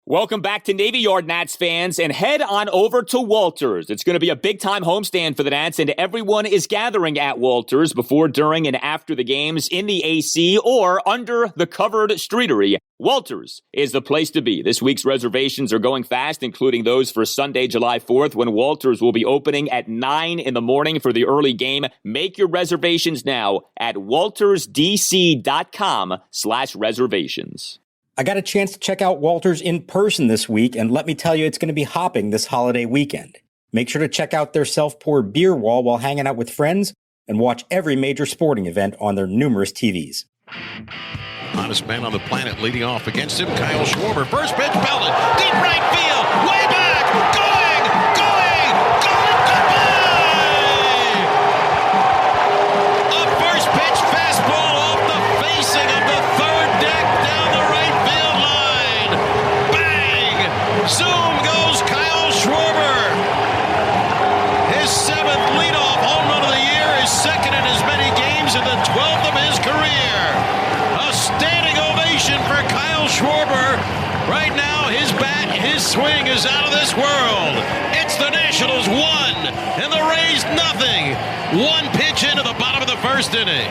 Welcome back to Navy Yard, Nats fans, and head on over to Walters. It's going to be a big-time homestand for the Nats, and everyone is gathering at Walters before, during, and after the games in the AC or under the covered streetery. Walters is the place to be. This week's reservations are going fast, including those for Sunday, July 4th, when Walters will be opening at 9 in the morning for the early game. Make your reservations now at waltersdc.com/reservations. I got a chance to check out Walters in person this week, and let me tell you, it's going to be hopping this holiday weekend. Make sure to check out their self-poured beer wall while hanging out with friends and watch every major sporting event on their numerous TVs. Hottest man on the planet leading off against him, Kyle Schwarber. First pitch belted, deep right field, way back, going, goodbye! A first pitch fastball off the facing of the third deck down the right field line. Bang! Zoom goes Kyle Schwarber. His 7th leadoff home run of the year, his second in as many games and the 12th of his career. A standing ovation for Kyle Schwarber. Right now, his bat, his swing is out of this world. It's the Nationals 1 and the Rays nothing. One pitch into the bottom of the first inning.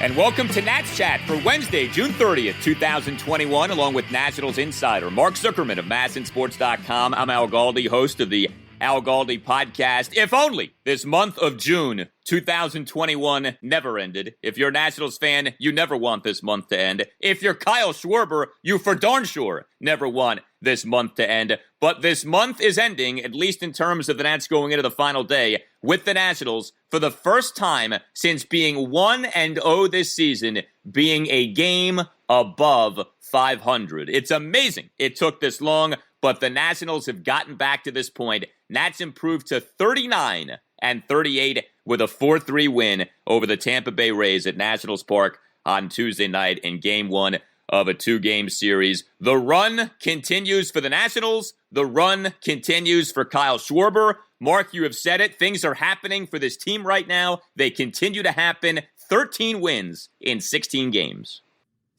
And welcome to Nats Chat for Wednesday, June 30th, 2021, along with Nationals insider Mark Zuckerman of MASNsports.com. I'm Al Galdi, host of the Al Galdi podcast. If only this month of June 2021 never ended. If you're a Nationals fan, you never want this month to end. If you're Kyle Schwarber, you for darn sure never want this month to end. But this month is ending, at least in terms of the Nats going into the final day, with the Nationals for the first time since being 1-0 this season, being a game above 500. It's amazing it took this long, but the Nationals have gotten back to this point. Nats improved to 39-38 with a 4-3 win over the Tampa Bay Rays at Nationals Park on Tuesday night in Game 1 of a 2-game series. The run continues for the Nationals. The run continues for Kyle Schwarber. Mark, you have said it. Things are happening for this team right now. They continue to happen. 13 wins in 16 games.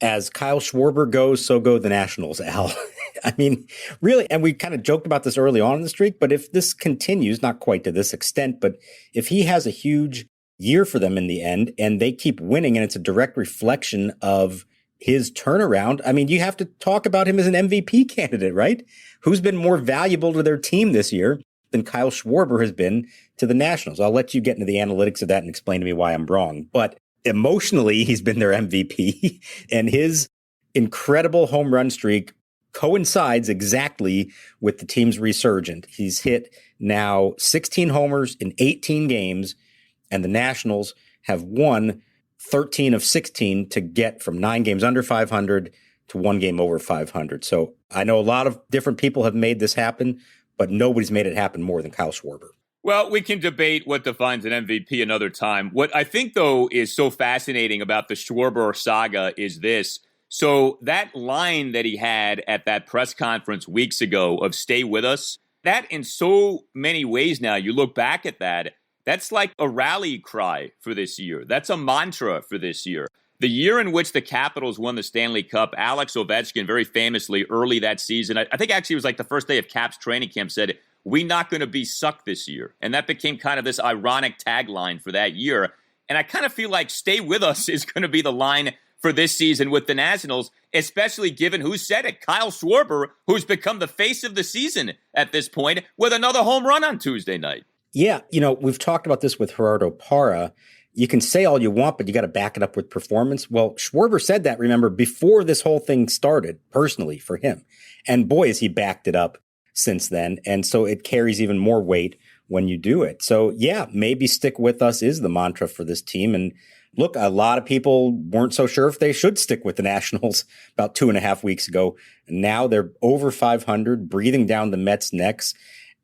As Kyle Schwarber goes, so go the Nationals, Al. I mean, really, and we kind of joked about this early on in the streak, but if this continues, not quite to this extent, but if he has a huge year for them in the end and they keep winning and it's a direct reflection of his turnaround, I mean, you have to talk about him as an MVP candidate, right? Who's been more valuable to their team this year than Kyle Schwarber has been to the Nationals? I'll let you get into the analytics of that and explain to me why I'm wrong, but emotionally, he's been their MVP, and his incredible home run streak coincides exactly with the team's resurgent. He's hit now 16 homers in 18 games, and the Nationals have won 13 of 16 to get from 9 games under 500 to 1 game over 500. So I know a lot of different people have made this happen, but nobody's made it happen more than Kyle Schwarber. Well, we can debate what defines an MVP another time. What I think, though, is so fascinating about the Schwarber saga is this. So that line that he had at that press conference weeks ago of stay with us, that in so many ways now, you look back at that, that's like a rally cry for this year. That's a mantra for this year. The year in which the Capitals won the Stanley Cup, Alex Ovechkin very famously early that season, I think actually it was like the first day of Caps training camp, said, "We're not going to be sucked this year." And that became kind of this ironic tagline for that year. And I kind of feel like stay with us is going to be the line for this season with the Nationals, especially given who said it, Kyle Schwarber, who's become the face of the season at this point with another home run on Tuesday night. Yeah, you know, we've talked about this with Gerardo Parra. You can say all you want, but you got to back it up with performance. Well, Schwarber said that, remember, before this whole thing started, personally, for him. And boy, has he backed it up since then. And so it carries even more weight when you do it. So yeah, maybe stick with us is the mantra for this team. And look, a lot of people weren't so sure if they should stick with the Nationals about 2.5 weeks ago. Now they're over 500, breathing down the Mets' necks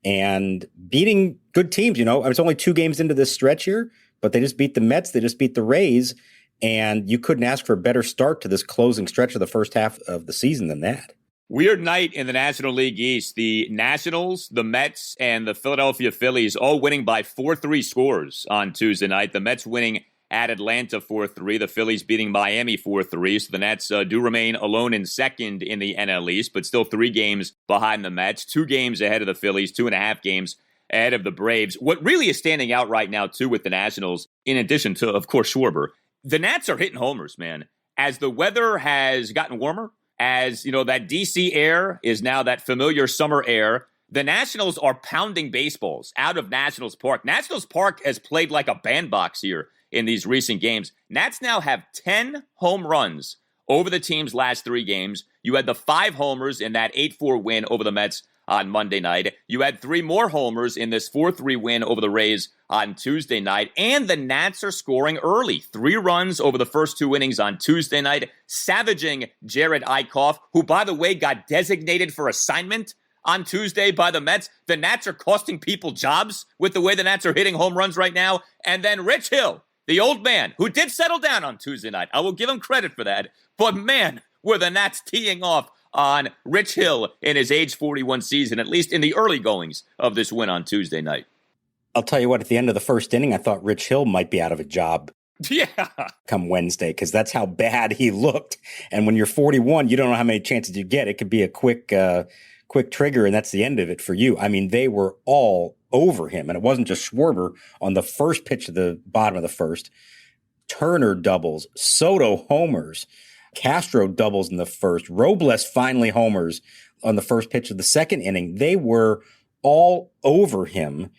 and beating good teams. You know, it's only 2 games into this stretch here, but they just beat the Mets. They just beat the Rays. And you couldn't ask for a better start to this closing stretch of the first half of the season than that. Weird night in the National League East. The Nationals, the Mets, and the Philadelphia Phillies all winning by 4-3 scores on Tuesday night. The Mets winning at Atlanta 4-3. The Phillies beating Miami 4-3. So the Nats do remain alone in second in the NL East, but still 3 games behind the Mets, 2 games ahead of the Phillies, 2.5 games ahead of the Braves. What really is standing out right now, too, with the Nationals, in addition to, of course, Schwarber, the Nats are hitting homers, man. As the weather has gotten warmer, as, that D.C. air is now that familiar summer air, the Nationals are pounding baseballs out of Nationals Park. Nationals Park has played like a bandbox here in these recent games. Nats now have 10 home runs over the team's last 3 games. You had the 5 homers in that 8-4 win over the Mets on Monday night. You had 3 more homers in this 4-3 win over the Rays on Tuesday night. And the Nats are scoring early. 3 runs over the first 2 innings on Tuesday night, savaging Jared Eichhoff, who, by the way, got designated for assignment on Tuesday by the Mets. The Nats are costing people jobs with the way the Nats are hitting home runs right now. And then Rich Hill, the old man, who did settle down on Tuesday night. I will give him credit for that. But man, were the Nats teeing off on Rich Hill in his age 41 season, at least in the early goings of this win on Tuesday night. I'll tell you what, at the end of the first inning, I thought Rich Hill might be out of a job. Yeah. Come Wednesday, because that's how bad he looked. And when you're 41, you don't know how many chances you get. It could be a quick trigger, and that's the end of it for you. I mean, they were all over him, and it wasn't just Schwarber on the first pitch of the bottom of the first. Turner doubles, Soto homers, Castro doubles in the first, Robles finally homers on the first pitch of the second inning. They were all over him.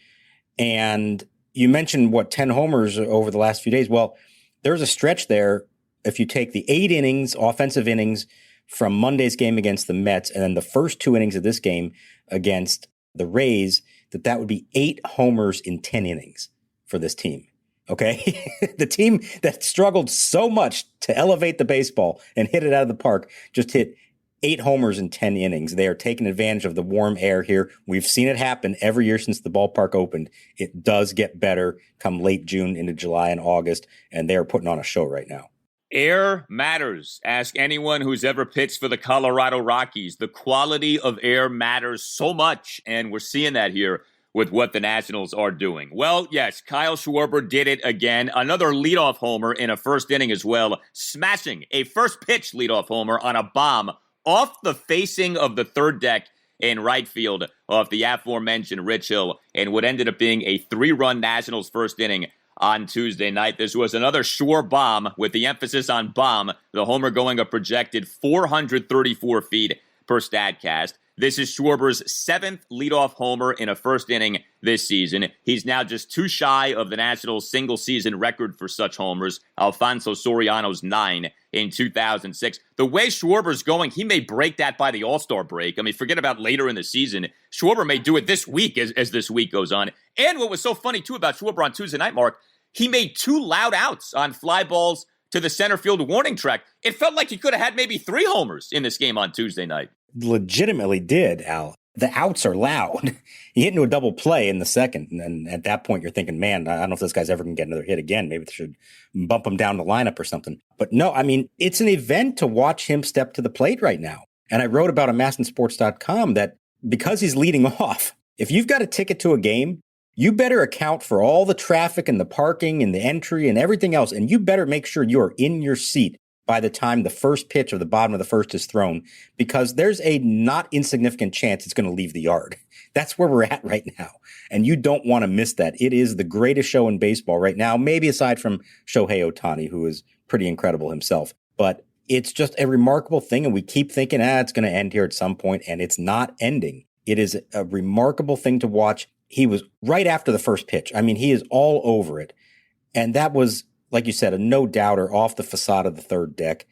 And you mentioned, 10 homers over the last few days. Well, there's a stretch there. If you take the 8 innings, offensive innings from Monday's game against the Mets, and then the first 2 innings of this game against the Rays, that would be 8 homers in 10 innings for this team. Okay. The team that struggled so much to elevate the baseball and hit it out of the park just hit 8 homers in 10 innings. They are taking advantage of the warm air here. We've seen it happen every year since the ballpark opened. It does get better come late June into July and August, and they are putting on a show right now. Air matters. Ask anyone who's ever pitched for the Colorado Rockies. The quality of air matters so much, and we're seeing that here with what the Nationals are doing. Well, yes, Kyle Schwarber did it again. Another leadoff homer in a first inning as well, smashing a first pitch leadoff homer on a bomb off the facing of the third deck in right field of the aforementioned Rich Hill, and what ended up being a 3-run Nationals first inning on Tuesday night. This was another Schwar bomb, with the emphasis on bomb, the homer going a projected 434 feet per StatCast. This is Schwarber's 7th leadoff homer in a first inning this season. He's now just 2 shy of the Nationals' single-season record for such homers, Alfonso Soriano's 9 in 2006. The way Schwarber's going, he may break that by the All-Star break. I mean, forget about later in the season. Schwarber may do it this week as this week goes on. And what was so funny, too, about Schwarber on Tuesday night, Mark, he made 2 loud outs on fly balls to the center field warning track. It felt like he could have had maybe 3 homers in this game on Tuesday night. Legitimately did, Al. The outs are loud. He hit into a double play in the second, and at that point you're thinking, man, I don't know if this guy's ever going to get another hit again. Maybe they should bump him down the lineup or something. But no, I mean, it's an event to watch him step to the plate right now. And I wrote about him on MASNsports.com that because he's leading off, if you've got a ticket to a game, you better account for all the traffic and the parking and the entry and everything else, and you better make sure you're in your seat by the time the first pitch of the bottom of the first is thrown, because there's a not insignificant chance it's going to leave the yard. That's where we're at right now. And you don't want to miss that. It is the greatest show in baseball right now, maybe aside from Shohei Ohtani, who is pretty incredible himself. But it's just a remarkable thing. And we keep thinking, it's going to end here at some point, and it's not ending. It is a remarkable thing to watch. He was right after the first pitch. I mean, he is all over it. And that was, like you said, a no-doubter off the facade of the third deck.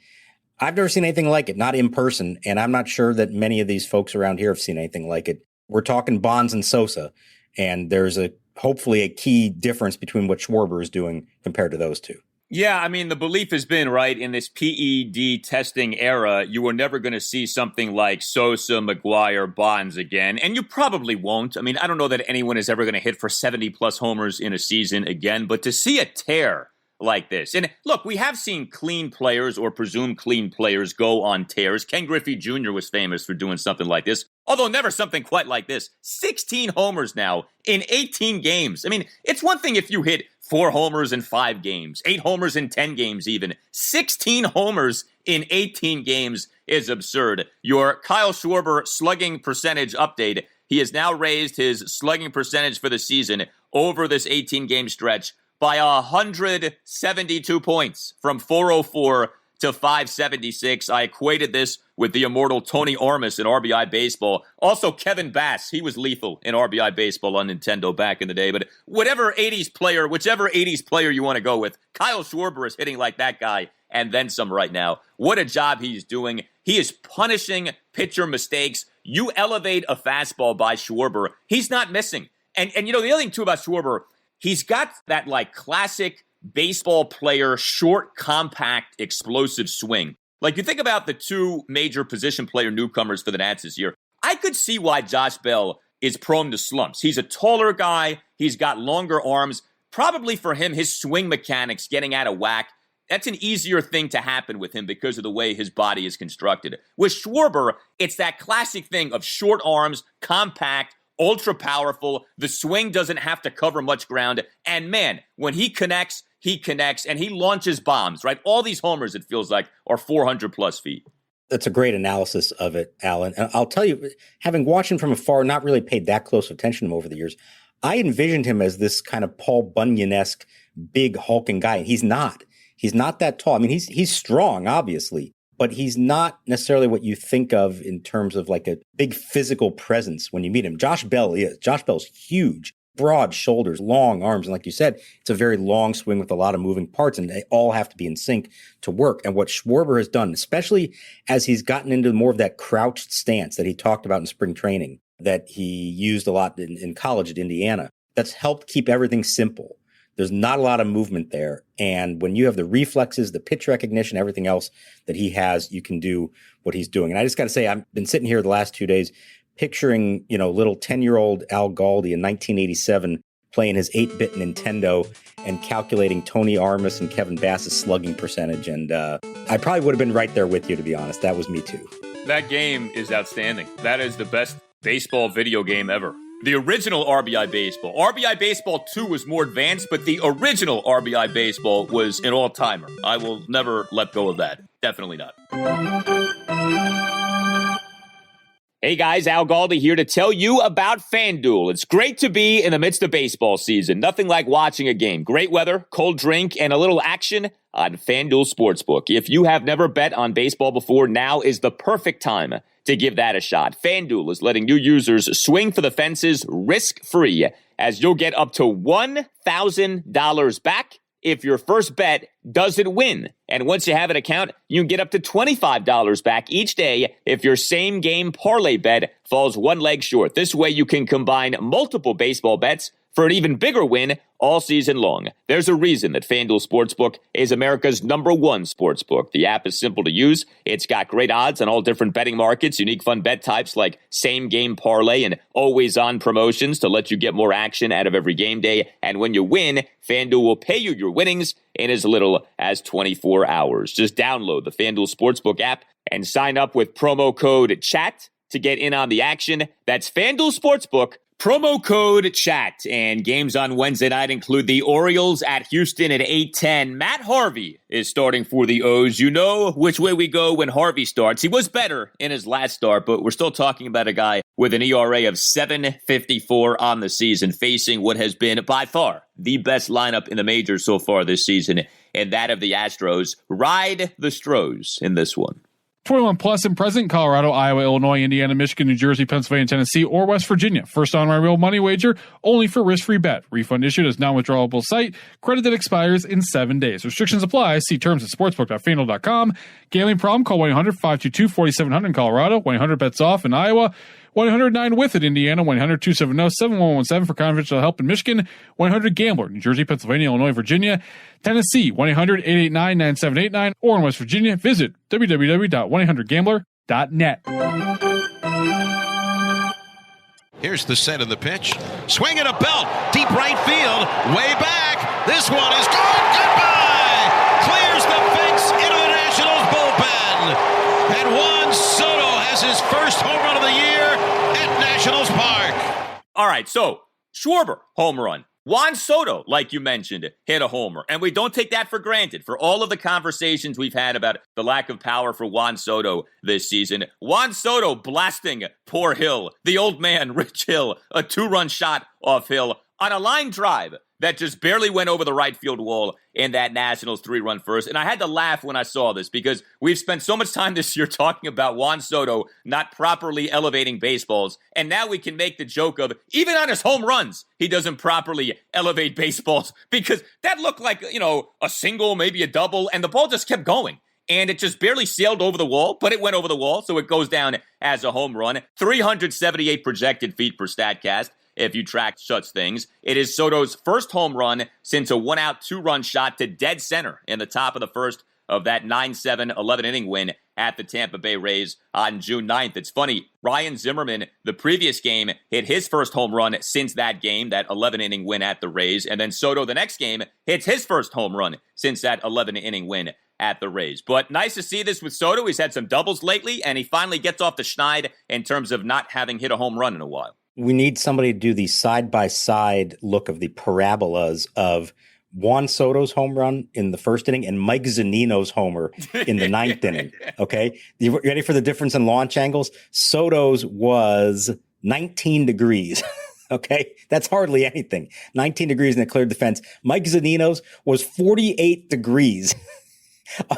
I've never seen anything like it, not in person, and I'm not sure that many of these folks around here have seen anything like it. We're talking Bonds and Sosa, and there's hopefully a key difference between what Schwarber is doing compared to those two. Yeah, I mean, the belief has been, right, in this PED testing era, you were never going to see something like Sosa, McGuire, Bonds again, and you probably won't. I mean, I don't know that anyone is ever going to hit for 70-plus homers in a season again, but to see a tear like this. And look, we have seen clean players or presumed clean players go on tears. Ken Griffey Jr. was famous for doing something like this, although never something quite like this. 16 homers now in 18 games. I mean, it's one thing if you hit 4 homers in 5 games, 8 homers in 10 games even. 16 homers in 18 games is absurd. Your Kyle Schwarber slugging percentage update. He has now raised his slugging percentage for the season over this 18-game stretch by 172 points from 404 to 576. I equated this with the immortal Tony Armas in RBI baseball. Also, Kevin Bass, he was lethal in RBI baseball on Nintendo back in the day. But whichever 80s player you want to go with, Kyle Schwarber is hitting like that guy and then some right now. What a job he's doing. He is punishing pitcher mistakes. You elevate a fastball by Schwarber, he's not missing. And the other thing, too, about Schwarber, he's got that, classic baseball player, short, compact, explosive swing. You think about the 2 major position player newcomers for the Nats this year. I could see why Josh Bell is prone to slumps. He's a taller guy. He's got longer arms. Probably for him, his swing mechanics getting out of whack, that's an easier thing to happen with him because of the way his body is constructed. With Schwarber, it's that classic thing of short arms, compact, ultra powerful. The swing doesn't have to cover much ground. And man, when he connects, and he launches bombs, right? All these homers, it feels like, are 400 plus feet. That's a great analysis of it, Alan. And I'll tell you, having watched him from afar, not really paid that close attention to him over the years, I envisioned him as this kind of Paul Bunyan-esque big hulking guy. And he's not. He's not that tall. I mean, he's strong, obviously, but he's not necessarily what you think of in terms of a big physical presence when you meet him. Josh Bell is. Josh Bell's huge. Broad shoulders, long arms. And like you said, it's a very long swing with a lot of moving parts, and they all have to be in sync to work. And what Schwarber has done, especially as he's gotten into more of that crouched stance that he talked about in spring training, that he used a lot in college at Indiana, that's helped keep everything simple. There's not a lot of movement there. And when you have the reflexes, the pitch recognition, everything else that he has, you can do what he's doing. And I just got to say, I've been sitting here the last 2 days picturing, little 10-year-old Al Galdi in 1987 playing his 8-bit Nintendo and calculating Tony Armas and Kevin Bass's slugging percentage. And I probably would have been right there with you, to be honest. That was me too. That game is outstanding. That is the best baseball video game ever. The original RBI Baseball. RBI Baseball 2 was more advanced, but the original RBI Baseball was an all-timer. I will never let go of that. Definitely not. Hey guys, Al Galdi here to tell you about FanDuel. It's great to be in the midst of baseball season. Nothing like watching a game. Great weather, cold drink, and a little action on FanDuel Sportsbook. If you have never bet on baseball before, now is the perfect time to give that a shot. FanDuel is letting new users swing for the fences risk-free, as you'll get up to $1,000 back if your first bet doesn't win. And once you have an account, you can get up to $25 back each day if your same game parlay bet falls one leg short. This way you can combine multiple baseball bets for an even bigger win all season long. There's a reason that FanDuel Sportsbook is America's #1 sportsbook. The app is simple to use. It's got great odds on all different betting markets, unique fun bet types like same-game parlay and always-on promotions to let you get more action out of every game day. And when you win, FanDuel will pay you your winnings in as little as 24 hours. Just download the FanDuel Sportsbook app and sign up with promo code CHAT to get in on the action. That's FanDuel Sportsbook. Promo code CHAT. And games on Wednesday night include the Orioles at Houston at 8:10. Matt Harvey is starting for the O's. You know which way we go when Harvey starts. He was better in his last start, but we're still talking about a guy with an ERA of 7.54 on the season, facing what has been by far the best lineup in the majors so far this season, and that of the Astros. Ride the Stros in this one. 21 plus and present, Colorado, Iowa, Illinois, Indiana, Michigan, New Jersey, Pennsylvania, Tennessee, or West Virginia. First on my real money wager, only for risk-free bet. Refund issued as non-withdrawable site. Credit that expires in 7 days. Restrictions apply. See terms at sportsbook.fanduel.com. Gambling problem? Call 1-800-522-4700 in Colorado. 1-800-BETS-OFF in Iowa. 1-800-9-WITH at Indiana. 1-800-270-7117 for confidential help in Michigan. 1-800-GAMBLER, New Jersey, Pennsylvania, Illinois, Virginia, Tennessee. 1-800-889-9789. Or in West Virginia, visit www.1800gambler.net. Here's the set of the pitch. Swing and a belt. Deep right field. Way back. This one is gone. Goodbye. Clears the fence into the Nationals bullpen. And Juan Soto has his first home run of the year at Nationals Park. All right, so Schwarber, home run. Juan Soto, like you mentioned, hit a homer. And we don't take that for granted. For all of the conversations we've had about the lack of power for Juan Soto this season, Juan Soto blasting poor Hill, the old man, Rich Hill, a 2-run shot off Hill on a line drive that just barely went over the right field wall in that Nationals 3-run first. And I had to laugh when I saw this because we've spent so much time this year talking about Juan Soto not properly elevating baseballs. And now we can make the joke of, even on his home runs, he doesn't properly elevate baseballs because that looked like, a single, maybe a double, and the ball just kept going. And it just barely sailed over the wall, but it went over the wall, so it goes down as a home run. 378 projected feet per StatCast. If you track such things. It is Soto's first home run since a 1-out 2-run shot to dead center in the top of the first of that 9-7 11-inning win at the Tampa Bay Rays on June 9th. It's funny, Ryan Zimmerman, the previous game, hit his first home run since that game, that 11-inning win at the Rays, and then Soto the next game hits his first home run since that 11-inning win at the Rays. But nice to see this with Soto. He's had some doubles lately, and he finally gets off the schneid in terms of not having hit a home run in a while. We need somebody to do the side-by-side look of the parabolas of Juan Soto's home run in the first inning and Mike Zunino's homer in the ninth inning. Okay? You ready for the difference in launch angles? Soto's was 19 degrees. Okay? That's hardly anything. 19 degrees and it cleared the fence. Mike Zunino's was 48 degrees.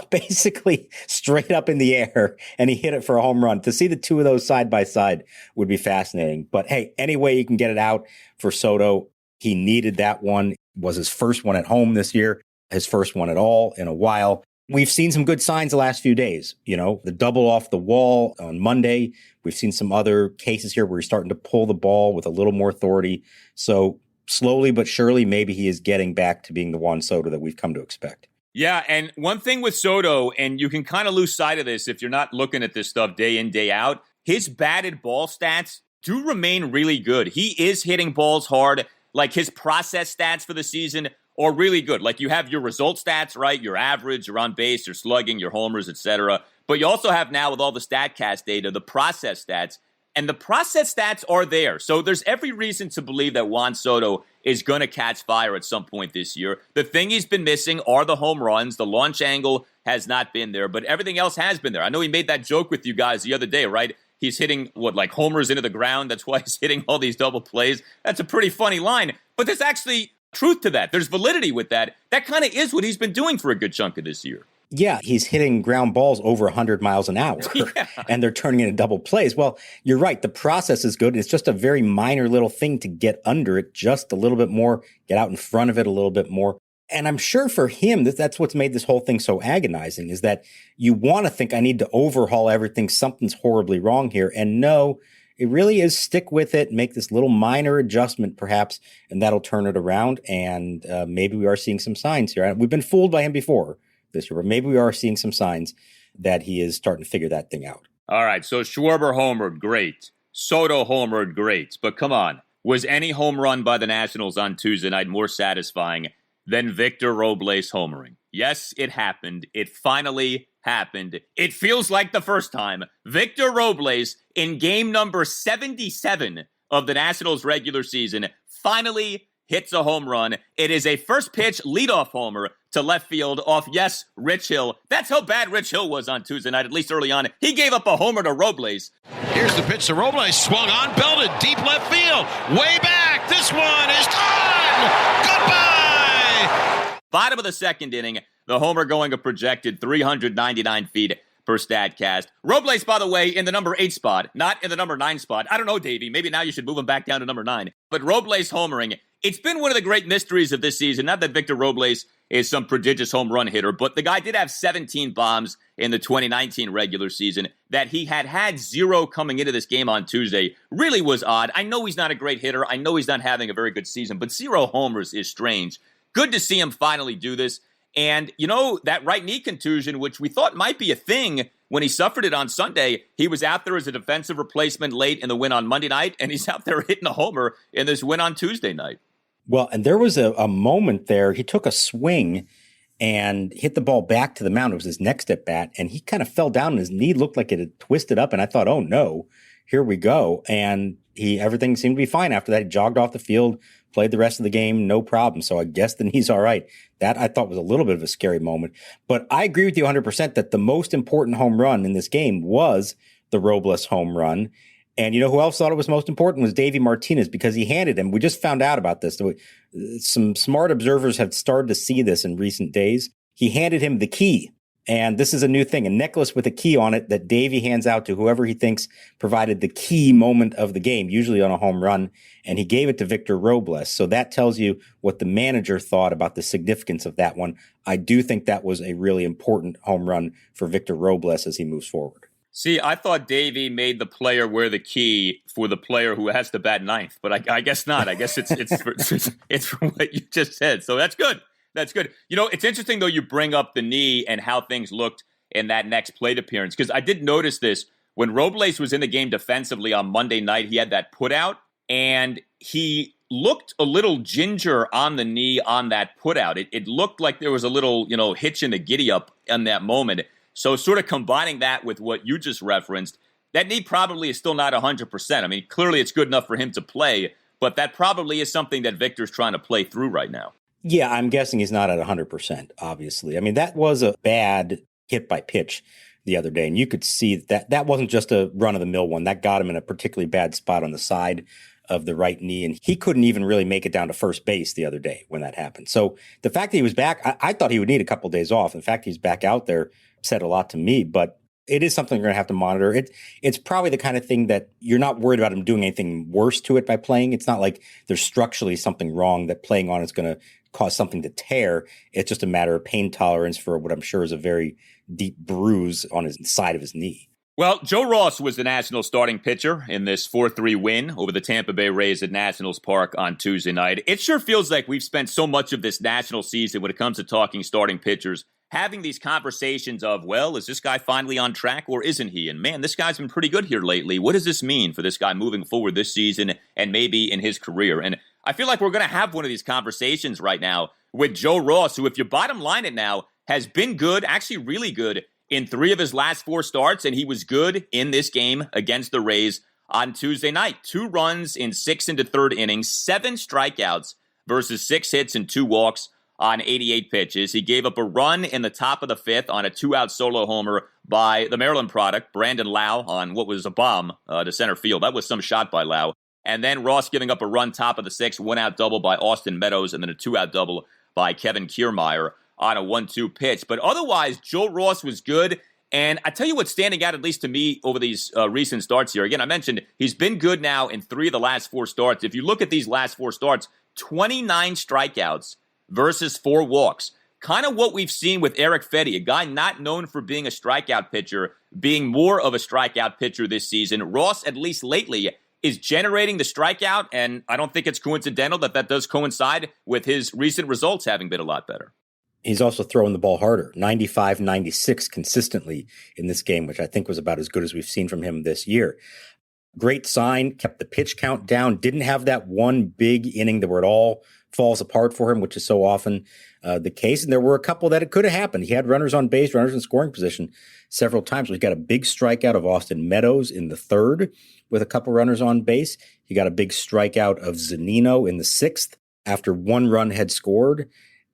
Basically straight up in the air, and he hit it for a home run. To see the two of those side by side would be fascinating. But hey, any way you can get it out for Soto, he needed that one. It was his first one at home this year, his first one at all in a while. We've seen some good signs the last few days. The double off the wall on Monday. We've seen some other cases here where he's starting to pull the ball with a little more authority. So slowly but surely, maybe he is getting back to being the Juan Soto that we've come to expect. Yeah, and one thing with Soto, and you can kind of lose sight of this if you're not looking at this stuff day in, day out, his batted ball stats do remain really good. He is hitting balls hard. Like his process stats for the season are really good. Like you have your result stats, right? Your average, your on base, your slugging, your homers, etc. But you also have now with all the StatCast data, the process stats. And the process stats are there. So there's every reason to believe that Juan Soto is going to catch fire at some point this year. The thing he's been missing are the home runs. The launch angle has not been there, but everything else has been there. I know he made that joke with you guys the other day, right? He's hitting, like homers into the ground. That's why he's hitting all these double plays. That's a pretty funny line. But there's actually truth to that. There's validity with that. That kind of is what he's been doing for a good chunk of this year. Yeah, he's hitting ground balls over 100 miles an hour, and they're turning into double plays. Well, you're right. The process is good. It's just a very minor little thing to get under it just a little bit more, get out in front of it a little bit more. And I'm sure for him, that's what's made this whole thing so agonizing, is that you want to think I need to overhaul everything. Something's horribly wrong here. And no, it really is stick with it, make this little minor adjustment perhaps, and that'll turn it around. And maybe we are seeing some signs here. We've been fooled by him before this year, but maybe we are seeing some signs that he is starting to figure that thing out. All right, so Schwarber homered, great. Soto homered, great. But come on, was any home run by the Nationals on Tuesday night more satisfying than Victor Robles homering? Yes, it happened. It finally happened. It feels like the first time. Victor Robles, in game number 77 of the Nationals regular season, finally hits a home run. It is a first pitch leadoff homer to left field off, yes, Rich Hill. That's how bad Rich Hill was on Tuesday night, at least early on. He gave up a homer to Robles. Here's the pitch to Robles. Swung on, belted, deep left field. Way back. This one is gone. Goodbye. Bottom of the second inning, the homer going a projected 399 feet per StatCast. Robles, by the way, in the number 8 spot, not in the number 9 spot. I don't know, Davey. Maybe now you should move him back down to number 9. But Robles homering, it's been one of the great mysteries of this season. Not that Victor Robles is some prodigious home run hitter, but the guy did have 17 bombs in the 2019 regular season. That he had 0 coming into this game on Tuesday really was odd. I know he's not a great hitter. I know he's not having a very good season, but 0 homers is strange. Good to see him finally do this. And, that right knee contusion, which we thought might be a thing when he suffered it on Sunday, he was out there as a defensive replacement late in the win on Monday night, and he's out there hitting a homer in this win on Tuesday night. Well, and there was a moment there. He took a swing and hit the ball back to the mound. It was his next at bat, and he kind of fell down, and his knee looked like it had twisted up, and I thought, oh, no, here we go. And everything seemed to be fine after that. He jogged off the field, played the rest of the game, no problem. So I guess the knee's all right. That I thought was a little bit of a scary moment. But I agree with you 100% that the most important home run in this game was the Robles home run. And you know who else thought it was most important was Davey Martinez, because he handed him. We just found out about this. Some smart observers have started to see this in recent days. He handed him the key. And this is a new thing, a necklace with a key on it that Davey hands out to whoever he thinks provided the key moment of the game, usually on a home run. And he gave it to Victor Robles. So that tells you what the manager thought about the significance of that one. I do think that was a really important home run for Victor Robles as he moves forward. See, I thought Davey made the player wear the key for the player who has to bat ninth, but I guess not. I guess it's for what you just said. So that's good. That's good. You know, it's interesting, though, you bring up the knee and how things looked in that next plate appearance, because I did notice this. When Robles was in the game defensively on Monday night, he had that put out, and he looked a little ginger on the knee on that put out. It looked like there was a little, hitch in the giddy up in that moment. So sort of combining that with what you just referenced, that knee probably is still not 100%. I mean, clearly it's good enough for him to play, but that probably is something that Victor's trying to play through right now. Yeah, I'm guessing he's not at 100%, obviously. I mean, that was a bad hit by pitch the other day, and you could see that wasn't just a run-of-the-mill one. That got him in a particularly bad spot on the side of the right knee, and he couldn't even really make it down to first base the other day when that happened. So the fact that he was back, I thought he would need a couple days off. In fact, he's back out there said a lot to me, but it is something we're going to have to monitor. It's probably the kind of thing that you're not worried about him doing anything worse to it by playing. It's not like there's structurally something wrong that playing on is going to cause something to tear. It's just a matter of pain tolerance for what I'm sure is a very deep bruise on his side of his knee. Well, Joe Ross was the Nationals starting pitcher in this 4-3 win over the Tampa Bay Rays at Nationals Park on Tuesday night. It sure feels like we've spent so much of this national season when it comes to talking starting pitchers having these conversations of, well, is this guy finally on track or isn't he? And man, this guy's been pretty good here lately. What does this mean for this guy moving forward this season and maybe in his career? And I feel like we're going to have one of these conversations right now with Joe Ross, who, if you bottom line it now, has been good, actually really good, in 3 of his last 4 starts, and he was good in this game against the Rays on Tuesday night. 2 runs in 6 and 1/3 innings, 7 strikeouts versus 6 hits and 2 walks on 88 pitches. He gave up a run in the top of the 5th on a 2-out solo homer by the Maryland product, Brandon Lau, on what was a bomb to center field. That was some shot by Lau. And then Ross giving up a run top of the 6th, 1-out double by Austin Meadows, and then a 2-out double by Kevin Kiermaier on a 1-2 pitch. But otherwise, Joe Ross was good. And I tell you what's standing out, at least to me, over these recent starts here. Again, I mentioned he's been good now in 3 of the last 4 starts. If you look at these last 4 starts, 29 strikeouts versus 4 walks. Kind of what we've seen with Eric Fedde, a guy not known for being a strikeout pitcher, being more of a strikeout pitcher this season. Ross, at least lately, is generating the strikeout, and I don't think it's coincidental that does coincide with his recent results having been a lot better. He's also throwing the ball harder, 95, 96 consistently in this game, which I think was about as good as we've seen from him this year. Great sign, kept the pitch count down, didn't have that one big inning where it all falls apart for him, which is so often the case. And there were a couple that it could have happened. He had runners on base, runners in scoring position several times. We got a big strikeout of Austin Meadows in the 3rd with a couple runners on base. He got a big strikeout of Zunino in the 6th after 1 run had scored.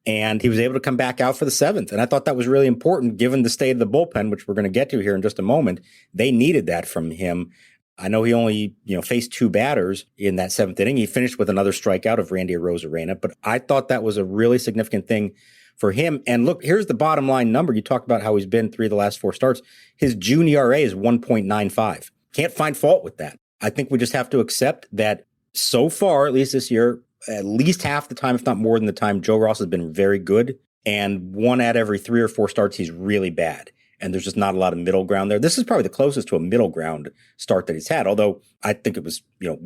And he was able to come back out for the 7th. And I thought that was really important given the state of the bullpen, which we're going to get to here in just a moment. They needed that from him. I know he only, faced 2 batters in that 7th inning. He finished with another strikeout of Randy Arozarena, but I thought that was a really significant thing for him. And look, here's the bottom line number. You talked about how he's been 3 of the last 4 starts. His June ERA is 1.95. Can't find fault with that. I think we just have to accept that so far, at least this year, at least half the time, if not more than the time, Joe Ross has been very good. And 1 out of every 3 or 4 starts, he's really bad. And there's just not a lot of middle ground there. This is probably the closest to a middle ground start that he's had, although I think it was,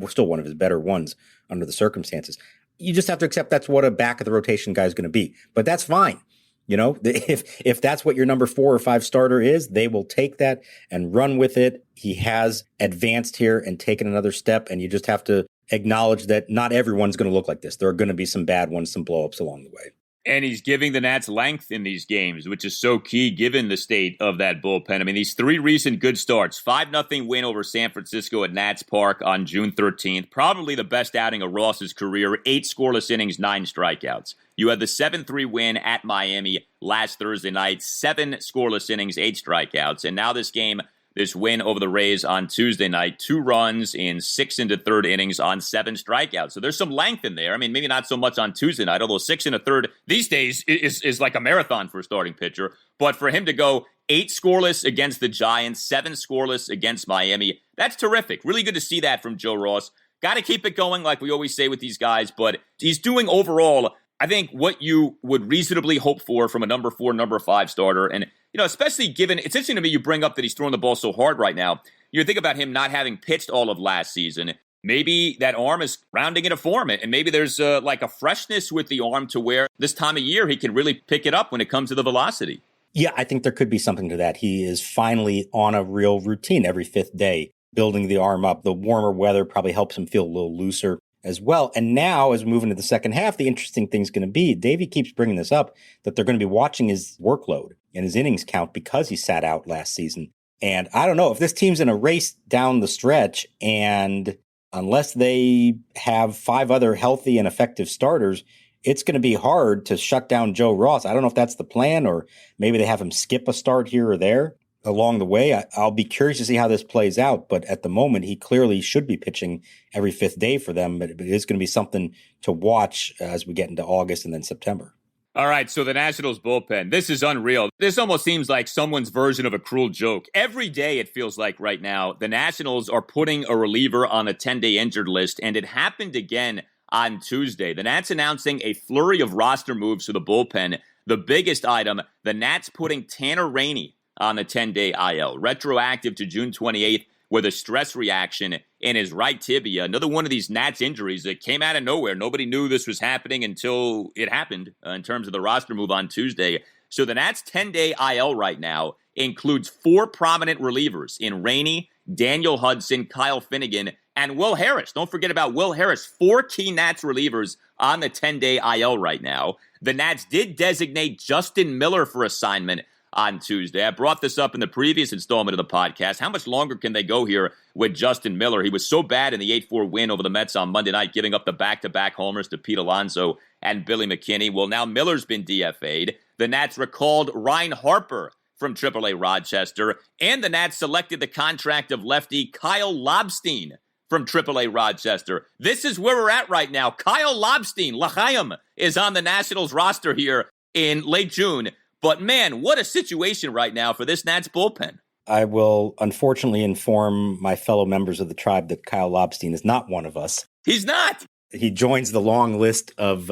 still one of his better ones under the circumstances. You just have to accept that's what a back of the rotation guy is going to be. But that's fine. If that's what your number 4 or 5 starter is, they will take that and run with it. He has advanced here and taken another step, and you just have to acknowledge that not everyone's going to look like this. There are going to be some bad ones, some blow-ups along the way. And he's giving the Nats length in these games, which is so key given the state of that bullpen. I mean, these three recent good starts, 5-0 win over San Francisco at Nats Park on June 13th, probably the best outing of Ross's career, 8 scoreless innings, 9 strikeouts. You had the 7-3 win at Miami last Thursday night, 7 scoreless innings, 8 strikeouts. And now this game, this win over the Rays on Tuesday night, 2 runs in 6 1/3 innings on 7 strikeouts. So there's some length in there. I mean, maybe not so much on Tuesday night, although 6 1/3 these days is like a marathon for a starting pitcher. But for him to go 8 scoreless against the Giants, 7 scoreless against Miami, that's terrific. Really good to see that from Joe Ross. Got to keep it going like we always say with these guys, but he's doing overall, I think, what you would reasonably hope for from a number 4, number 5 starter. And, you know, especially given, it's interesting to me you bring up that he's throwing the ball so hard right now. You think about him not having pitched all of last season. Maybe that arm is rounding into form, and maybe there's like a freshness with the arm to where this time of year he can really pick it up when it comes to the velocity. Yeah, I think there could be something to that. He is finally on a real routine every 5th day, building the arm up. The warmer weather probably helps him feel a little looser as well. And now, as we move into the second half, the interesting thing's going to be, Davey keeps bringing this up, that they're going to be watching his workload and his innings count because he sat out last season. And I don't know if this team's in a race down the stretch, and unless they have 5 other healthy and effective starters, it's going to be hard to shut down Joe Ross. I don't know if that's the plan, or maybe they have him skip a start here or there along the way. I'll be curious to see how this plays out. But at the moment, he clearly should be pitching every 5th day for them. But it is going to be something to watch as we get into August and then September. All right, so the Nationals bullpen, this is unreal. This almost seems like someone's version of a cruel joke. Every day, it feels like right now, the Nationals are putting a reliever on a 10-day injured list, and it happened again on Tuesday. The Nats announcing a flurry of roster moves to the bullpen. The biggest item, the Nats putting Tanner Rainey on the 10-day IL, retroactive to June 28th with a stress reaction in his right tibia. Another one of these Nats injuries that came out of nowhere. Nobody knew this was happening until it happened in terms of the roster move on Tuesday. So the Nats 10-day IL right now includes 4 prominent relievers in Rainey, Daniel Hudson, Kyle Finnegan, and Will Harris. Don't forget about Will Harris. 4 key Nats relievers on the 10-day IL right now. The Nats did designate Justin Miller for assignment on Tuesday. I brought this up in the previous installment of the podcast. How much longer can they go here with Justin Miller? He was so bad in the 8-4 win over the Mets on Monday night, giving up the back-to-back homers to Pete Alonso and Billy McKinney. Well, now Miller's been DFA'd. The Nats recalled Ryan Harper from AAA Rochester, and the Nats selected the contract of lefty Kyle Lobstein from AAA Rochester. This is where we're at right now. Kyle Lobstein, L'chaim, is on the Nationals roster here in late June. But man, what a situation right now for this Nats bullpen. I will unfortunately inform my fellow members of the tribe that Kyle Lobstein is not one of us. He's not. He joins the long list of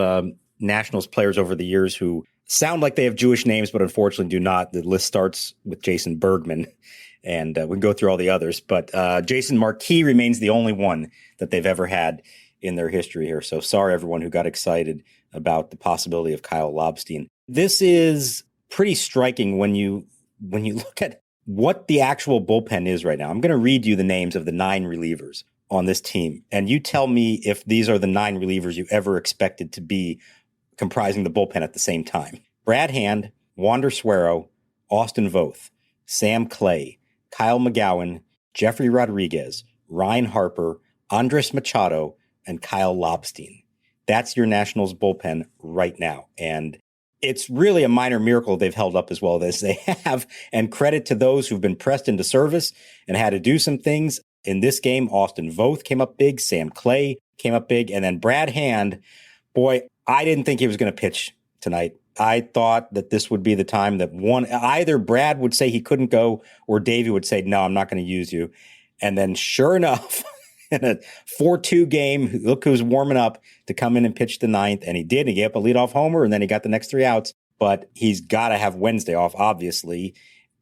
Nationals players over the years who sound like they have Jewish names, but unfortunately do not. The list starts with Jason Bergman, and we can go through all the others. But Jason Marquis remains the only one that they've ever had in their history here. So sorry, everyone who got excited about the possibility of Kyle Lobstein. This is pretty striking when you look at what the actual bullpen is right now. I'm going to read you the names of the 9 relievers on this team, and you tell me if these are the 9 relievers you ever expected to be comprising the bullpen at the same time. Brad Hand, Wander Suero, Austin Voth, Sam Clay, Kyle McGowan, Jeffrey Rodriguez, Ryan Harper, Andres Machado, and Kyle Lobstein. That's your Nationals bullpen right now. And it's really a minor miracle they've held up as well as they have. And credit to those who've been pressed into service and had to do some things. In this game, Austin Voth came up big. Sam Clay came up big. And then Brad Hand, boy, I didn't think he was going to pitch tonight. I thought that this would be the time that either Brad would say he couldn't go or Davey would say, no, I'm not going to use you. And then sure enough, in a 4-2 game, look who's warming up to come in and pitch the 9th. And he did. He gave up a leadoff homer, and then he got the next 3 outs. But he's got to have Wednesday off, obviously,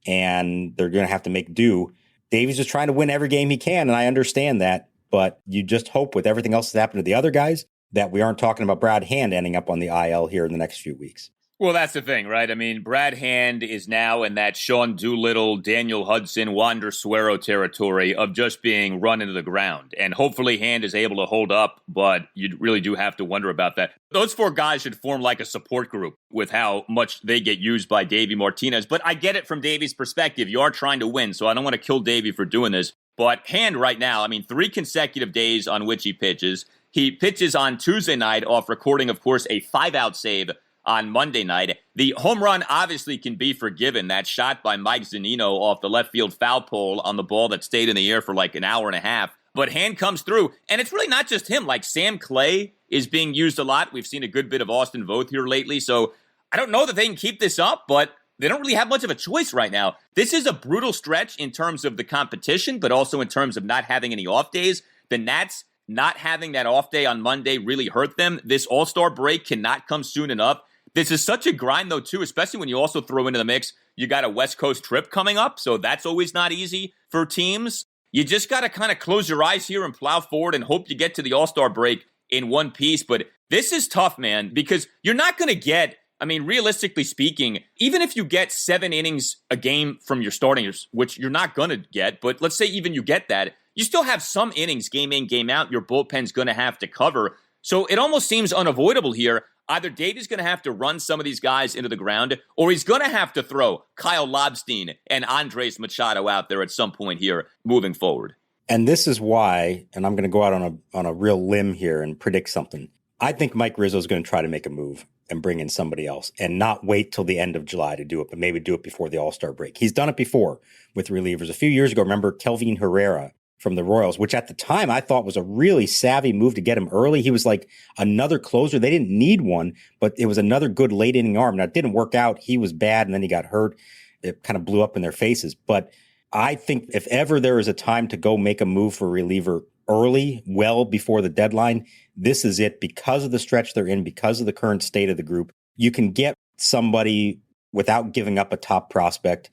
and they're going to have to make do. Davey's just trying to win every game he can, and I understand that. But you just hope with everything else that's happened to the other guys that we aren't talking about Brad Hand ending up on the IL here in the next few weeks. Well, that's the thing, right? I mean, Brad Hand is now in that Sean Doolittle, Daniel Hudson, Wander Suero territory of just being run into the ground. And hopefully Hand is able to hold up, but you really do have to wonder about that. Those four guys should form like a support group with how much they get used by Davey Martinez. But I get it from Davey's perspective. You are trying to win, so I don't want to kill Davey for doing this. But Hand right now, I mean, 3 consecutive days on which he pitches. He pitches on Tuesday night off recording, of course, a 5-out save on Monday night. The home run obviously can be forgiven. That shot by Mike Zunino off the left field foul pole on the ball that stayed in the air for like an hour and a half. But Hand comes through, and it's really not just him. Like Sam Clay is being used a lot. We've seen a good bit of Austin Voth here lately. So I don't know that they can keep this up, but they don't really have much of a choice right now. This is a brutal stretch in terms of the competition, but also in terms of not having any off days. The Nats not having that off day on Monday really hurt them. This All-Star break cannot come soon enough. This is such a grind, though, too, especially when you also throw into the mix, you got a West Coast trip coming up, so that's always not easy for teams. You just got to kind of close your eyes here and plow forward and hope you get to the All-Star break in one piece. But this is tough, man, because you're not going to get, I mean, realistically speaking, even if you get 7 innings a game from your starters, which you're not going to get, but let's say even you get that, you still have some innings, game in, game out, your bullpen's going to have to cover. So it almost seems unavoidable here. Either Davey's going to have to run some of these guys into the ground, or he's going to have to throw Kyle Lobstein and Andres Machado out there at some point here moving forward. And this is why, and I'm going to go out on a real limb here and predict something. I think Mike Rizzo is going to try to make a move and bring in somebody else and not wait till the end of July to do it, but maybe do it before the All-Star break. He's done it before with relievers. A few years ago, remember Kelvin Herrera from the Royals, which at the time I thought was a really savvy move to get him early. He was like another closer. They didn't need one, but it was another good late inning arm. Now, it didn't work out. He was bad, and then he got hurt. It kind of blew up in their faces. But I think if ever there is a time to go make a move for a reliever early, well before the deadline, this is it because of the stretch they're in, because of the current state of the group. You can get somebody without giving up a top prospect.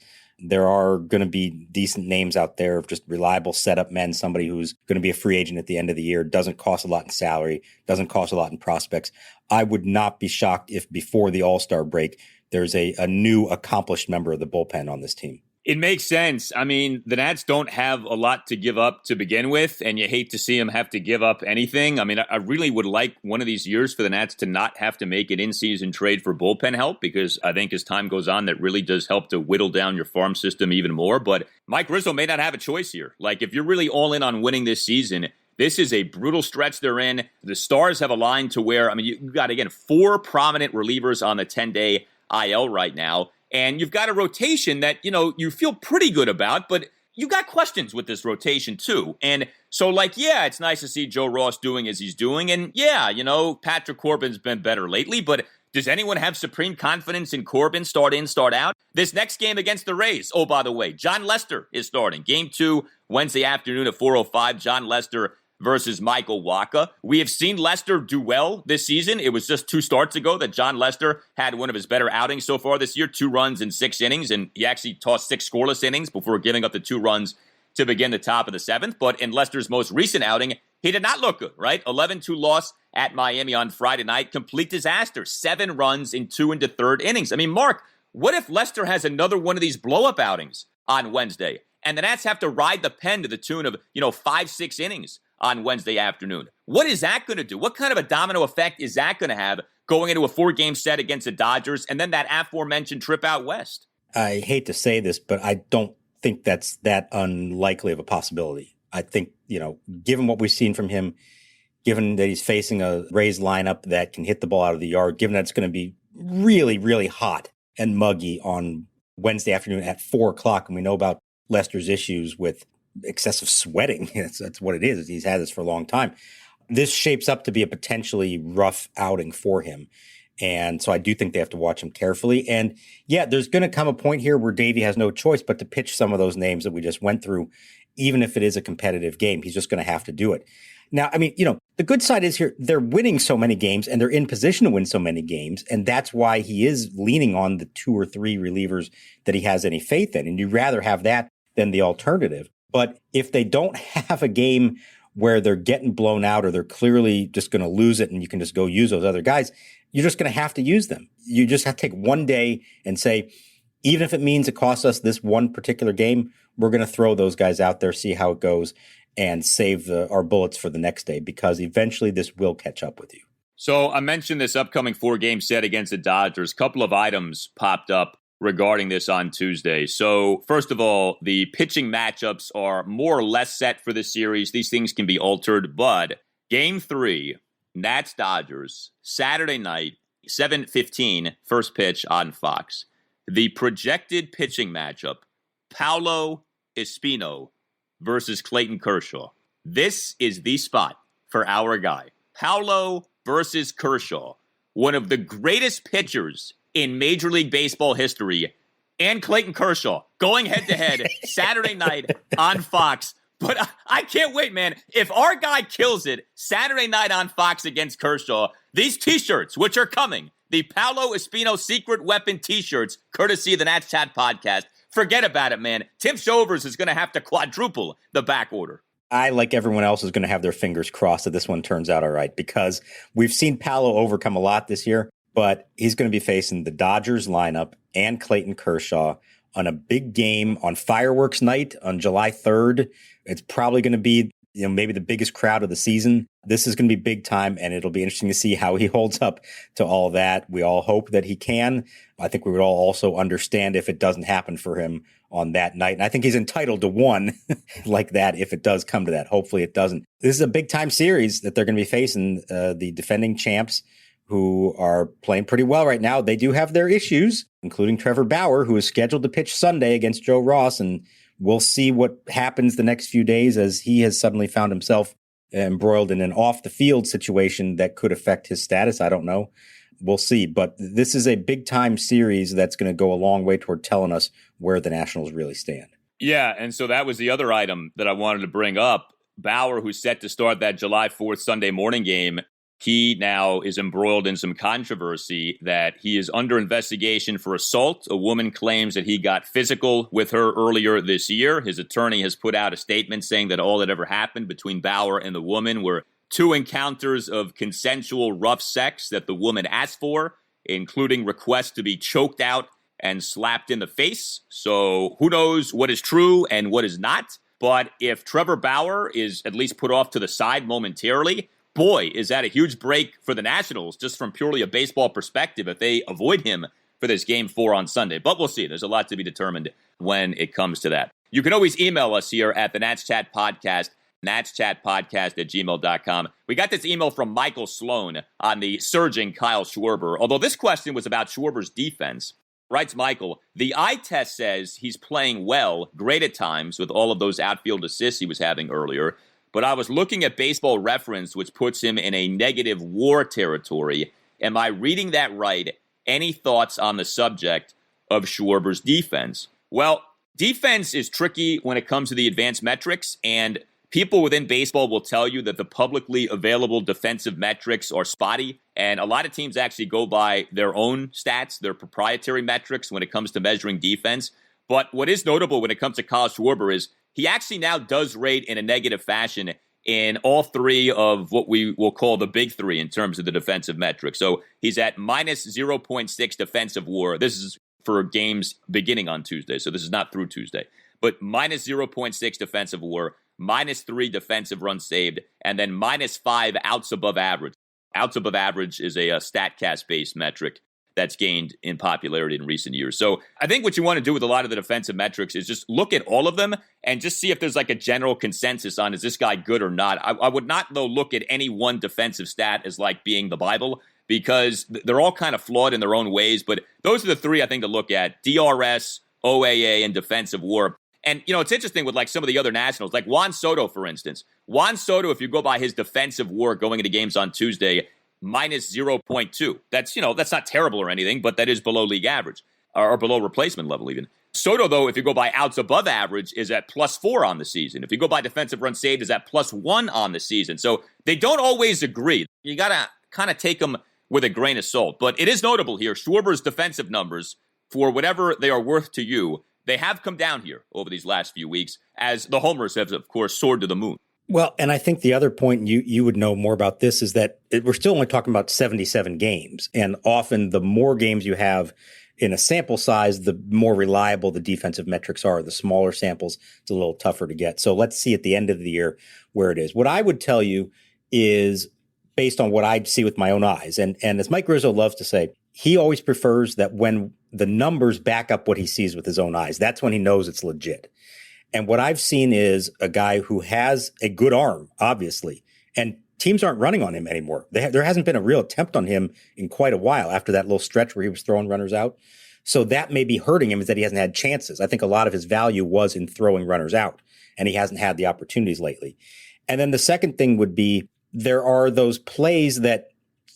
There are going to be decent names out there of just reliable setup men, somebody who's going to be a free agent at the end of the year, doesn't cost a lot in salary, doesn't cost a lot in prospects. I would not be shocked if before the All-Star break, there's a new accomplished member of the bullpen on this team. It makes sense. I mean, the Nats don't have a lot to give up to begin with, and you hate to see them have to give up anything. I mean, I really would like one of these years for the Nats to not have to make an in-season trade for bullpen help, because I think as time goes on, that really does help to whittle down your farm system even more. But Mike Rizzo may not have a choice here. Like, if you're really all in on winning this season, this is a brutal stretch they're in. The stars have aligned to where, I mean, you've got, again, 4 prominent relievers on the 10-day IL right now. And you've got a rotation that, you know, you feel pretty good about, but you got questions with this rotation too. And so, like, yeah, it's nice to see Joe Ross doing as he's doing. And yeah, you know, Patrick Corbin's been better lately, but does anyone have supreme confidence in Corbin start in, start out? This next game against the Rays, oh, by the way, John Lester is starting. Game 2, Wednesday afternoon at 4:05, John Lester versus Michael Wacha. We have seen Lester do well this season. It was just 2 starts ago that John Lester had one of his better outings so far this year, 2 runs in 6 innings, and he actually tossed 6 scoreless innings before giving up the 2 runs to begin the top of the 7th. But in Lester's most recent outing, he did not look good, right? 11-2 loss at Miami on Friday night. Complete disaster. 7 runs in 2 into 3rd innings. I mean, Mark, what if Lester has another one of these blow-up outings on Wednesday, and the Nats have to ride the pen to the tune of, 5-6 innings on Wednesday afternoon? What is that going to do? What kind of a domino effect is that going to have going into a 4-game set against the Dodgers and then that aforementioned trip out west? I hate to say this, but I don't think that's that unlikely of a possibility. I think, given what we've seen from him, given that he's facing a Rays lineup that can hit the ball out of the yard, given that it's going to be really, really hot and muggy on Wednesday afternoon at 4:00, and we know about Lester's issues with excessive sweating. That's what it is. He's had this for a long time. This shapes up to be a potentially rough outing for him. And so I do think they have to watch him carefully. And yeah, there's going to come a point here where Davey has no choice but to pitch some of those names that we just went through, even if it is a competitive game. He's just going to have to do it. Now, I mean, the good side is here, they're winning so many games and they're in position to win so many games. And that's why he is leaning on the 2 or 3 relievers that he has any faith in. And you'd rather have that than the alternative. But if they don't have a game where they're getting blown out or they're clearly just going to lose it and you can just go use those other guys, you're just going to have to use them. You just have to take one day and say, even if it means it costs us this one particular game, we're going to throw those guys out there, see how it goes, and save our bullets for the next day, because eventually this will catch up with you. So I mentioned this upcoming 4-game set against the Dodgers. A couple of items popped up regarding this on Tuesday. So first of all, the pitching matchups are more or less set for this series. These things can be altered, but Game 3, Nats-Dodgers, Saturday night, 7:15, first pitch on Fox. The projected pitching matchup, Paolo Espino versus Clayton Kershaw. This is the spot for our guy. Paolo versus Kershaw, one of the greatest pitchers in Major League Baseball history, and Clayton Kershaw going head-to-head Saturday night on Fox. But I can't wait, man. If our guy kills it Saturday night on Fox against Kershaw, these T-shirts, which are coming, the Paolo Espino Secret Weapon T-shirts, courtesy of the Nats Chat podcast. Forget about it, man. Tim Shovers is going to have to quadruple the back order. I, like everyone else, is going to have their fingers crossed that this one turns out all right, because we've seen Paolo overcome a lot this year, but he's going to be facing the Dodgers lineup and Clayton Kershaw on a big game on fireworks night on July 3rd. It's probably going to be, maybe the biggest crowd of the season. This is going to be big time, and it'll be interesting to see how he holds up to all that. We all hope that he can. I think we would all also understand if it doesn't happen for him on that night. And I think he's entitled to one like that if it does come to that. Hopefully it doesn't. This is a big time series that they're going to be facing the defending champs, who are playing pretty well right now. They do have their issues, including Trevor Bauer, who is scheduled to pitch Sunday against Joe Ross, and we'll see what happens the next few days, as he has suddenly found himself embroiled in an off-the-field situation that could affect his status. I don't know. We'll see. But this is a big-time series that's going to go a long way toward telling us where the Nationals really stand. Yeah, and so that was the other item that I wanted to bring up. Bauer, who's set to start that July 4th Sunday morning game, he now is embroiled in some controversy that he is under investigation for assault. A woman claims that he got physical with her earlier this year. His attorney has put out a statement saying that all that ever happened between Bauer and the woman were 2 encounters of consensual rough sex that the woman asked for, including requests to be choked out and slapped in the face. So who knows what is true and what is not. But if Trevor Bauer is at least put off to the side momentarily, boy, is that a huge break for the Nationals, just from purely a baseball perspective, if they avoid him for this Game 4 on Sunday. But we'll see. There's a lot to be determined when it comes to that. You can always email us here at the Nats Chat Podcast, natschatpodcast@gmail.com. We got this email from Michael Sloan on the surging Kyle Schwarber. Although this question was about Schwarber's defense. Writes Michael, the eye test says he's playing well, great at times, with all of those outfield assists he was having earlier. But I was looking at Baseball Reference, which puts him in a negative WAR territory. Am I reading that right? Any thoughts on the subject of Schwarber's defense? Well, defense is tricky when it comes to the advanced metrics, and people within baseball will tell you that the publicly available defensive metrics are spotty, and a lot of teams actually go by their own stats, their proprietary metrics when it comes to measuring defense. But what is notable when it comes to Kyle Schwarber is he actually now does rate in a negative fashion in all 3 of what we will call the big 3 in terms of the defensive metrics. So he's at minus 0.6 defensive WAR. This is for games beginning on Tuesday, so this is not through Tuesday. But minus 0.6 defensive WAR, minus 3 defensive runs saved, and then minus 5 outs above average. Outs above average is a StatCast-based metric that's gained in popularity in recent years. So I think what you want to do with a lot of the defensive metrics is just look at all of them and just see if there's like a general consensus on, is this guy good or not? I would not, though, look at any one defensive stat as like being the Bible, because they're all kind of flawed in their own ways. But those are the 3 I think to look at: DRS, OAA, and defensive WAR. And, it's interesting with like some of the other Nationals, like Juan Soto, for instance. Juan Soto, if you go by his defensive WAR going into games on Tuesday, minus 0.2. That's not terrible or anything, but that is below league average, or below replacement level even. Soto, though, if you go by outs above average, is at plus 4 on the season. If you go by defensive runs saved, is at plus 1 on the season. So they don't always agree. You got to kind of take them with a grain of salt. But it is notable here, Schwarber's defensive numbers, for whatever they are worth to you, they have come down here over these last few weeks, as the homers have, of course, soared to the moon. Well, and I think the other point, you would know more about this, is that we're still only talking about 77 games. And often the more games you have in a sample size, the more reliable the defensive metrics are. The smaller samples, it's a little tougher to get. So let's see at the end of the year where it is. What I would tell you is based on what I see with my own eyes. And as Mike Rizzo loves to say, he always prefers that when the numbers back up what he sees with his own eyes, that's when he knows it's legit. And what I've seen is a guy who has a good arm, obviously, and teams aren't running on him anymore. There hasn't been a real attempt on him in quite a while after that little stretch where he was throwing runners out. So that may be hurting him, is that he hasn't had chances. I think a lot of his value was in throwing runners out, and he hasn't had the opportunities lately. And then the second thing would be there are those plays that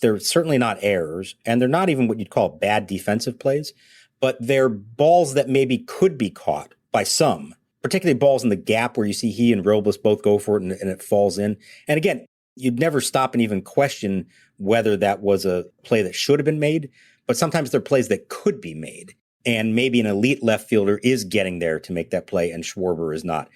they're certainly not errors, and they're not even what you'd call bad defensive plays, but they're balls that maybe could be caught by some, particularly balls in the gap where you see he and Robles both go for it and it falls in. And again, you'd never stop and even question whether that was a play that should have been made, but sometimes they're plays that could be made. And maybe an elite left fielder is getting there to make that play and Schwarber is not.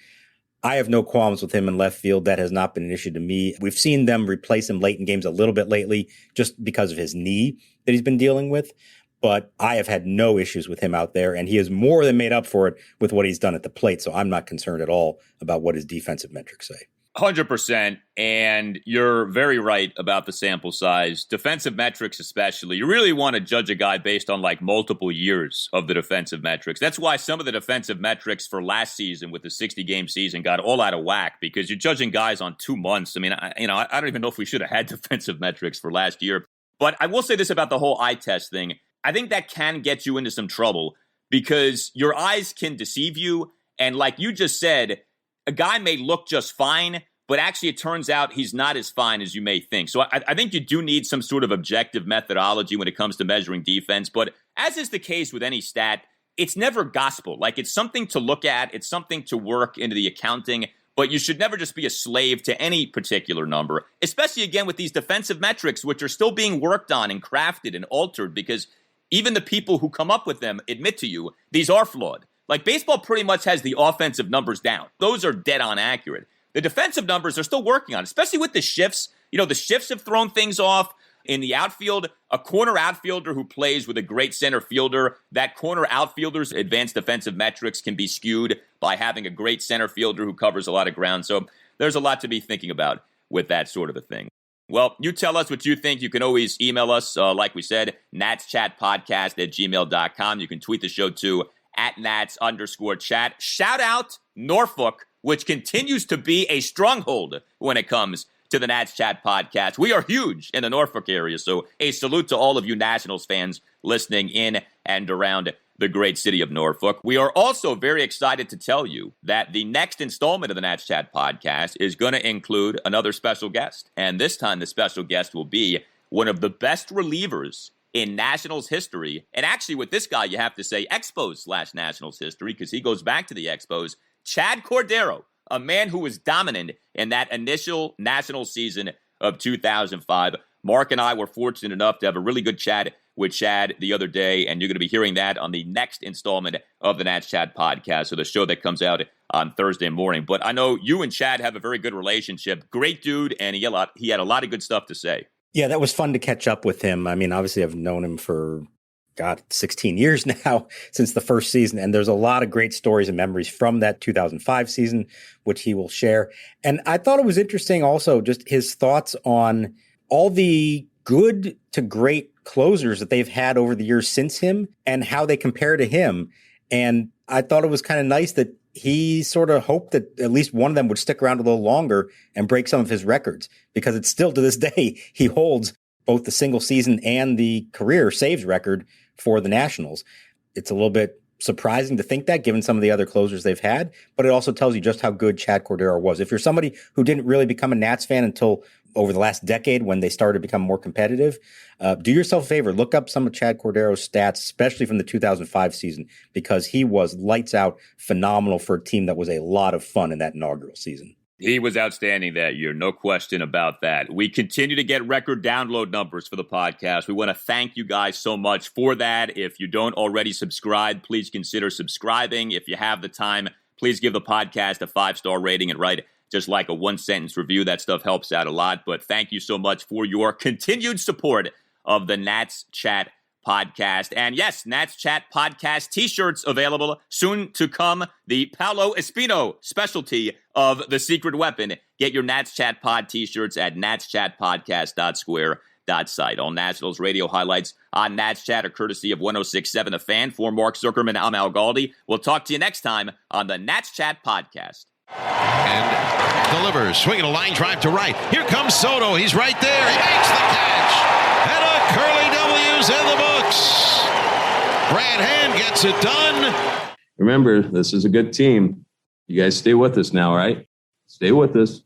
I have no qualms with him in left field. That has not been an issue to me. We've seen them replace him late in games a little bit lately just because of his knee that he's been dealing with. But I have had no issues with him out there, and he has more than made up for it with what he's done at the plate. So I'm not concerned at all about what his defensive metrics say. 100%. And you're very right about the sample size. Defensive metrics especially. You really want to judge a guy based on like multiple years of the defensive metrics. That's why some of the defensive metrics for last season with the 60-game season got all out of whack, because you're judging guys on 2 months. I mean, I don't even know if we should have had defensive metrics for last year. But I will say this about the whole eye test thing. I think that can get you into some trouble because your eyes can deceive you. And like you just said, a guy may look just fine, but actually it turns out he's not as fine as you may think. So I think you do need some sort of objective methodology when it comes to measuring defense. But as is the case with any stat, it's never gospel. Like, it's something to look at. It's something to work into the accounting. But you should never just be a slave to any particular number, especially, again, with these defensive metrics, which are still being worked on and crafted and altered, because even the people who come up with them admit to you these are flawed. Like, baseball pretty much has the offensive numbers down. Those are dead on accurate. The defensive numbers are still working on, especially with the shifts. You know, the shifts have thrown things off. In the outfield, a corner outfielder who plays with a great center fielder, that corner outfielder's advanced defensive metrics can be skewed by having a great center fielder who covers a lot of ground. So there's a lot to be thinking about with that sort of a thing. Well, you tell us what you think. You can always email us, like we said, natschatpodcast@gmail.com. You can tweet the show too, @nats_chat. Shout out Norfolk, which continues to be a stronghold when it comes to the Nats Chat podcast. We are huge in the Norfolk area, so a salute to all of you Nationals fans listening in and around the great city of Norfolk. We are also very excited to tell you that the next installment of the Nats Chat podcast is going to include another special guest, and this time the special guest will be one of the best relievers in Nationals history, and actually with this guy you have to say Expos/Nationals history, because he goes back to the Expos, Chad Cordero, a man who was dominant in that initial national season of 2005. Mark and I were fortunate enough to have a really good chat with Chad the other day, and you're going to be hearing that on the next installment of the Nats Chat podcast, so the show that comes out on Thursday morning. But I know you and Chad have a very good relationship. Great dude, and he had a lot of good stuff to say. Yeah, that was fun to catch up with him. I mean, obviously I've known him for 16 years now since the first season. And there's a lot of great stories and memories from that 2005 season, which he will share. And I thought it was interesting also just his thoughts on all the good to great closers that they've had over the years since him and how they compare to him. And I thought it was kind of nice that he sort of hoped that at least one of them would stick around a little longer and break some of his records, because it's still to this day, he holds both the single season and the career saves record for the Nationals. It's a little bit surprising to think that, given some of the other closers they've had, but it also tells you just how good Chad Cordero was. If you're somebody who didn't really become a Nats fan until over the last decade when they started to become more competitive, do yourself a favor, look up some of Chad Cordero's stats, especially from the 2005 season, because he was lights out phenomenal for a team that was a lot of fun in that inaugural season. He was outstanding that year, no question about that. We continue to get record download numbers for the podcast. We want to thank you guys so much for that. If you don't already subscribe, please consider subscribing. If you have the time, please give the podcast a 5-star rating and write just like a 1-sentence review. That stuff helps out a lot. But thank you so much for your continued support of the Nats Chat podcast. And yes, Nats Chat podcast t-shirts available soon to come. The Paolo Espino specialty of the secret weapon. Get your Nats Chat pod t-shirts at natschatpodcast.square.site. All Nationals radio highlights on Nats Chat are courtesy of 106.7 The Fan. For Mark Zuckerman, I'm Al Galdi. We'll talk to you next time on the Nats Chat podcast. And delivers, swinging a line drive to right. Here comes Soto. He's right there. He makes the catch. And a curly W's in the books. Brad Hand gets it done. Remember, this is a good team. You guys stay with us now, right? Stay with us.